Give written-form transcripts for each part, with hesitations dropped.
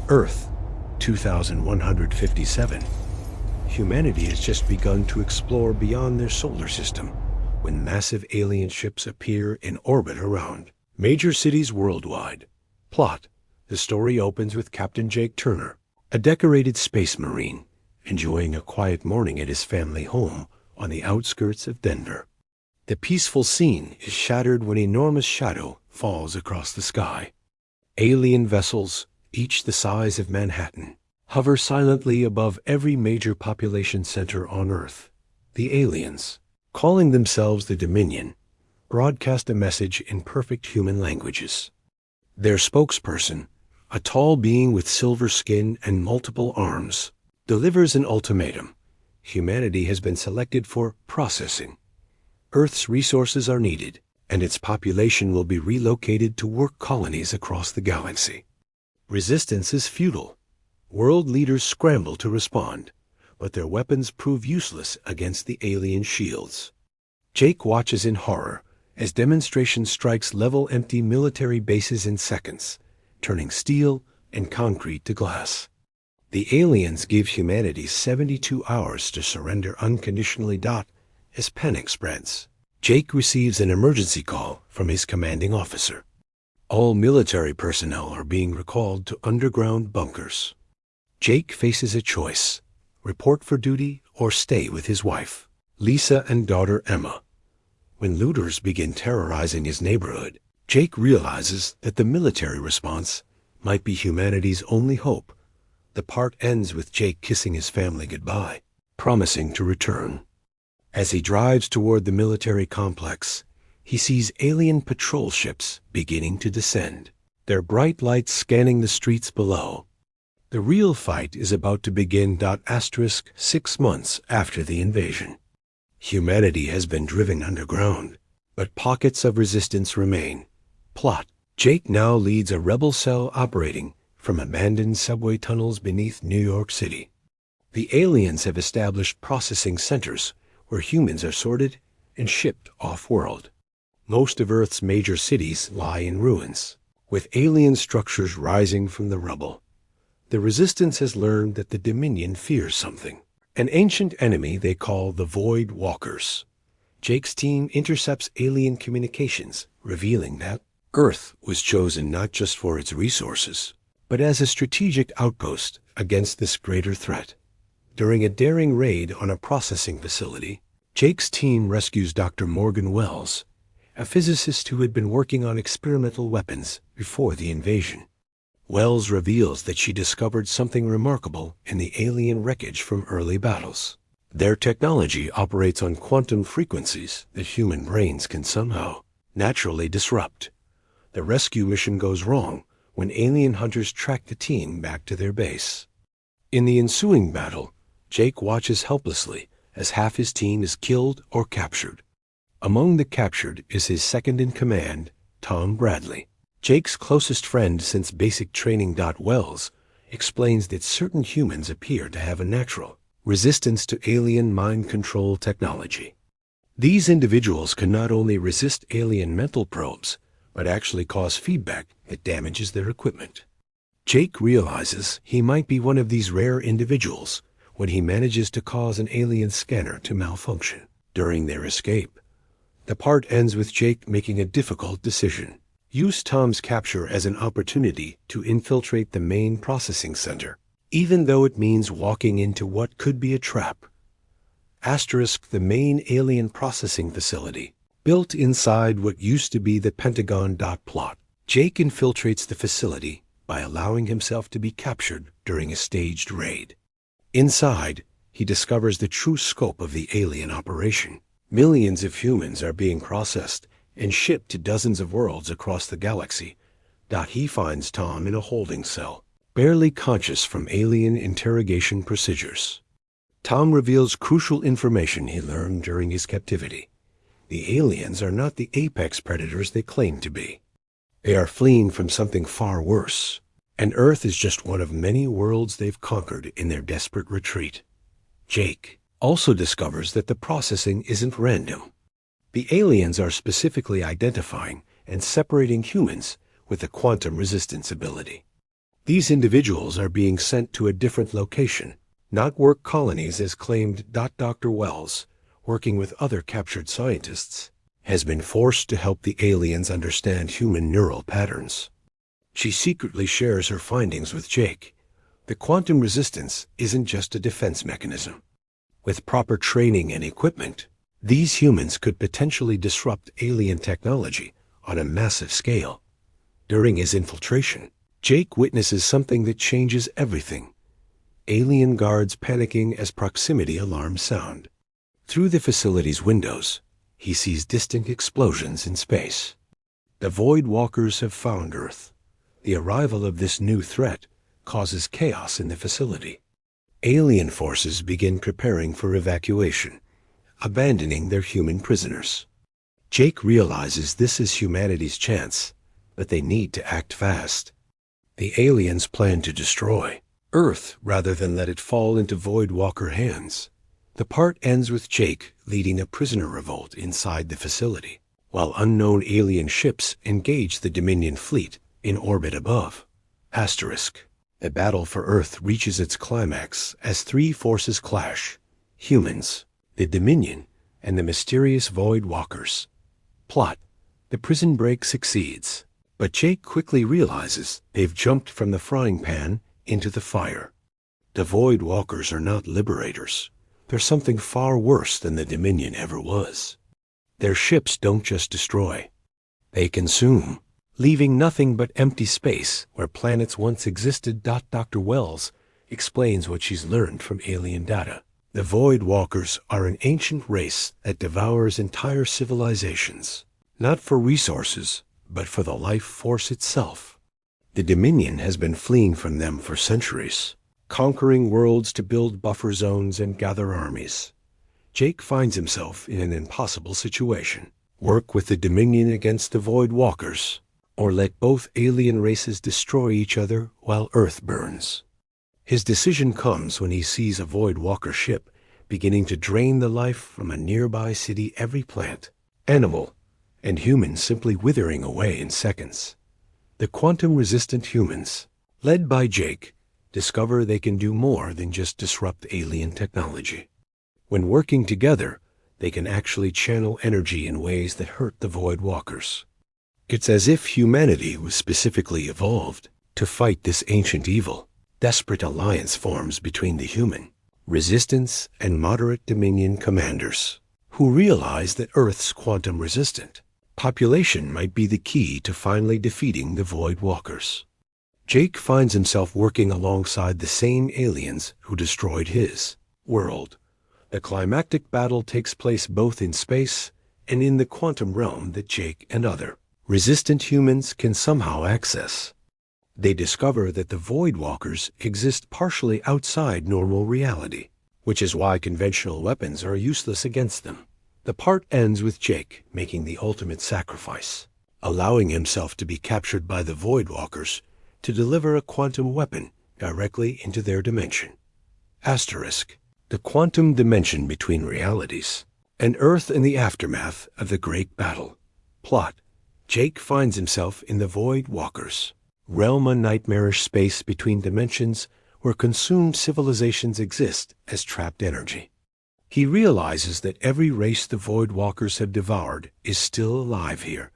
Earth, 2157. Humanity has just begun to explore beyond their solar system when massive alien ships appear in orbit around major cities worldwide. Plot: the story opens with Captain Jake Turner, a decorated space marine, enjoying a quiet morning at his family home on the outskirts of Denver. The peaceful scene is shattered when an enormous shadow falls across the sky. Alien vessels, each the size of Manhattan, hover silently above every major population center on Earth. The aliens, calling themselves the Dominion, broadcast a message in perfect human languages. Their spokesperson, a tall being with silver skin and multiple arms, delivers an ultimatum. Humanity has been selected for processing. Earth's resources are needed, and its population will be relocated to work colonies across the galaxy. Resistance is futile. World leaders scramble to respond, but their weapons prove useless against the alien shields. Jake watches in horror as demonstration strikes level empty military bases in seconds, turning steel and concrete to glass. The aliens give humanity 72 hours to surrender unconditionally. As panic spreads, Jake receives an emergency call from his commanding officer. All military personnel are being recalled to underground bunkers. Jake faces a choice: report for duty or stay with his wife, Lisa, and daughter Emma. When looters begin terrorizing his neighborhood, Jake realizes that the military response might be humanity's only hope. The part ends with Jake kissing his family goodbye, promising to return. As he drives toward the military complex, he sees alien patrol ships beginning to descend, their bright lights scanning the streets below. The real fight is about to begin. 6 months after the invasion. Humanity has been driven underground, but pockets of resistance remain. Plot: Jake now leads a rebel cell operating from abandoned subway tunnels beneath New York City. The aliens have established processing centers where humans are sorted and shipped off-world. Most of Earth's major cities lie in ruins, with alien structures rising from the rubble. The Resistance has learned that the Dominion fears something, an ancient enemy they call the Void Walkers. Jake's team intercepts alien communications, revealing that Earth was chosen not just for its resources, but as a strategic outpost against this greater threat. During a daring raid on a processing facility, Jake's team rescues Dr. Morgan Wells, a physicist who had been working on experimental weapons before the invasion. Wells reveals that she discovered something remarkable in the alien wreckage from early battles. Their technology operates on quantum frequencies that human brains can somehow naturally disrupt. The rescue mission goes wrong when alien hunters track the team back to their base. In the ensuing battle, Jake watches helplessly as half his team is killed or captured. Among the captured is his second-in-command, Tom Bradley, Jake's closest friend since basic training. Wells explains that certain humans appear to have a natural resistance to alien mind control technology. These individuals can not only resist alien mental probes, but actually cause feedback that damages their equipment. Jake realizes he might be one of these rare individuals when he manages to cause an alien scanner to malfunction during their escape. The part ends with Jake making a difficult decision: use Tom's capture as an opportunity to infiltrate the main processing center, even though it means walking into what could be a trap. The main alien processing facility, built inside what used to be the Pentagon. Plot: Jake infiltrates the facility by allowing himself to be captured during a staged raid. Inside, he discovers the true scope of the alien operation. Millions of humans are being processed and shipped to dozens of worlds across the galaxy. He finds Tom in a holding cell, barely conscious from alien interrogation procedures. Tom reveals crucial information he learned during his captivity. The aliens are not the apex predators they claim to be. They are fleeing from something far worse, and Earth is just one of many worlds they've conquered in their desperate retreat. Jake also discovers that the processing isn't random. The aliens are specifically identifying and separating humans with the quantum resistance ability. These individuals are being sent to a different location, not work colonies as claimed. Dr. Wells, working with other captured scientists, has been forced to help the aliens understand human neural patterns. She secretly shares her findings with Jake. The quantum resistance isn't just a defense mechanism. With proper training and equipment, these humans could potentially disrupt alien technology on a massive scale. During his infiltration, Jake witnesses something that changes everything. Alien guards panicking as proximity alarms sound. Through the facility's windows, he sees distant explosions in space. The Void Walkers have found Earth. The arrival of this new threat causes chaos in the facility. Alien forces begin preparing for evacuation, abandoning their human prisoners. Jake realizes this is humanity's chance, but they need to act fast. The aliens plan to destroy Earth rather than let it fall into Void Walker hands. The part ends with Jake leading a prisoner revolt inside the facility, while unknown alien ships engage the Dominion fleet in orbit above. The battle for Earth reaches its climax as three forces clash: humans, the Dominion, and the mysterious Void Walkers. Plot: the prison break succeeds, but Jake quickly realizes they've jumped from the frying pan into the fire. The Void Walkers are not liberators. They're something far worse than the Dominion ever was. Their ships don't just destroy. They consume, leaving nothing but empty space where planets once existed. Dr. Wells explains what she's learned from alien data. The Void Walkers are an ancient race that devours entire civilizations, not for resources, but for the life force itself. The Dominion has been fleeing from them for centuries, conquering worlds to build buffer zones and gather armies. Jake finds himself in an impossible situation: work with the Dominion against the Void Walkers, or let both alien races destroy each other while Earth burns. His decision comes when he sees a Void Walker ship beginning to drain the life from a nearby city. Every plant, animal, and human simply withering away in seconds. The quantum-resistant humans, led by Jake, discover they can do more than just disrupt alien technology. When working together, they can actually channel energy in ways that hurt the Void Walkers. It's as if humanity was specifically evolved to fight this ancient evil. Desperate alliance forms between the human, resistance, and moderate Dominion commanders, who realize that Earth's quantum-resistant population might be the key to finally defeating the Void Walkers. Jake finds himself working alongside the same aliens who destroyed his world. The climactic battle takes place both in space and in the quantum realm that Jake and other resistant humans can somehow access. They discover that the Void Walkers exist partially outside normal reality, which is why conventional weapons are useless against them. The part ends with Jake making the ultimate sacrifice, allowing himself to be captured by the Void Walkers to deliver a quantum weapon directly into their dimension. The quantum dimension between realities, and Earth in the aftermath of the Great Battle. Plot: Jake finds himself in the Void Walkers' realm, a nightmarish space between dimensions where consumed civilizations exist as trapped energy. He realizes that every race the Void Walkers have devoured is still alive here,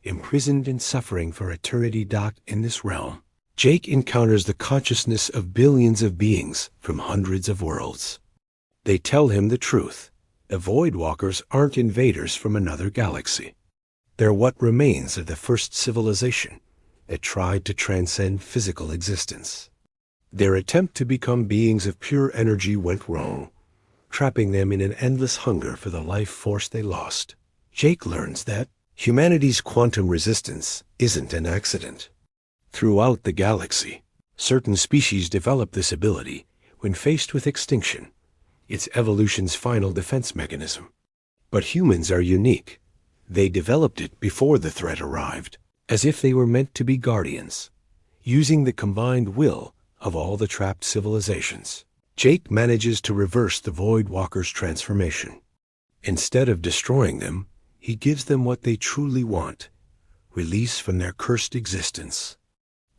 imprisoned and suffering for eternity. In this realm, Jake encounters the consciousness of billions of beings from hundreds of worlds. They tell him the truth. The Void Walkers aren't invaders from another galaxy. They're what remains of the first civilization that tried to transcend physical existence. Their attempt to become beings of pure energy went wrong, trapping them in an endless hunger for the life force they lost. Jake learns that humanity's quantum resistance isn't an accident. Throughout the galaxy, certain species develop this ability when faced with extinction. It's evolution's final defense mechanism. But humans are unique. They developed it before the threat arrived, as if they were meant to be guardians, using the combined will of all the trapped civilizations. Jake manages to reverse the Void Walkers' transformation. Instead of destroying them, he gives them what they truly want: release from their cursed existence.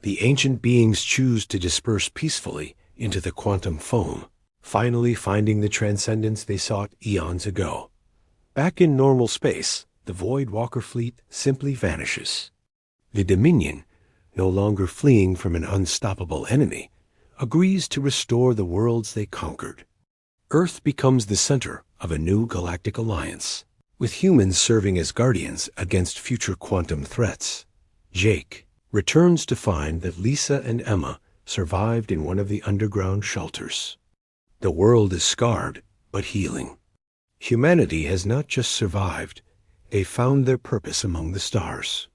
The ancient beings choose to disperse peacefully into the quantum foam, finally finding the transcendence they sought eons ago. Back in normal space, the Void Walker fleet simply vanishes. The Dominion, no longer fleeing from an unstoppable enemy, agrees to restore the worlds they conquered. Earth becomes the center of a new galactic alliance, with humans serving as guardians against future quantum threats. Jake returns to find that Lisa and Emma survived in one of the underground shelters. The world is scarred, but healing. Humanity has not just survived, they found their purpose among the stars.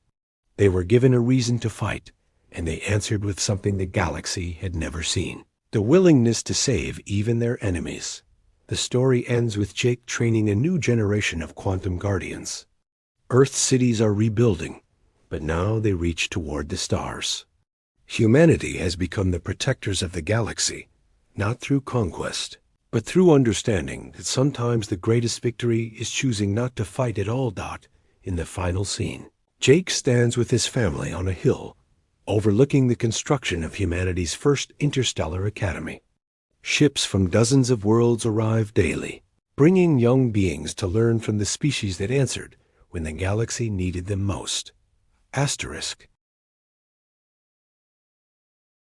They were given a reason to fight, and they answered with something the galaxy had never seen: the willingness to save even their enemies. The story ends with Jake training a new generation of quantum guardians. Earth's cities are rebuilding, but now they reach toward the stars. Humanity has become the protectors of the galaxy, not through conquest, but through understanding that sometimes the greatest victory is choosing not to fight at all. In the final scene, Jake stands with his family on a hill, overlooking the construction of humanity's first interstellar academy. Ships from dozens of worlds arrive daily, bringing young beings to learn from the species that answered when the galaxy needed them most. Asterisk,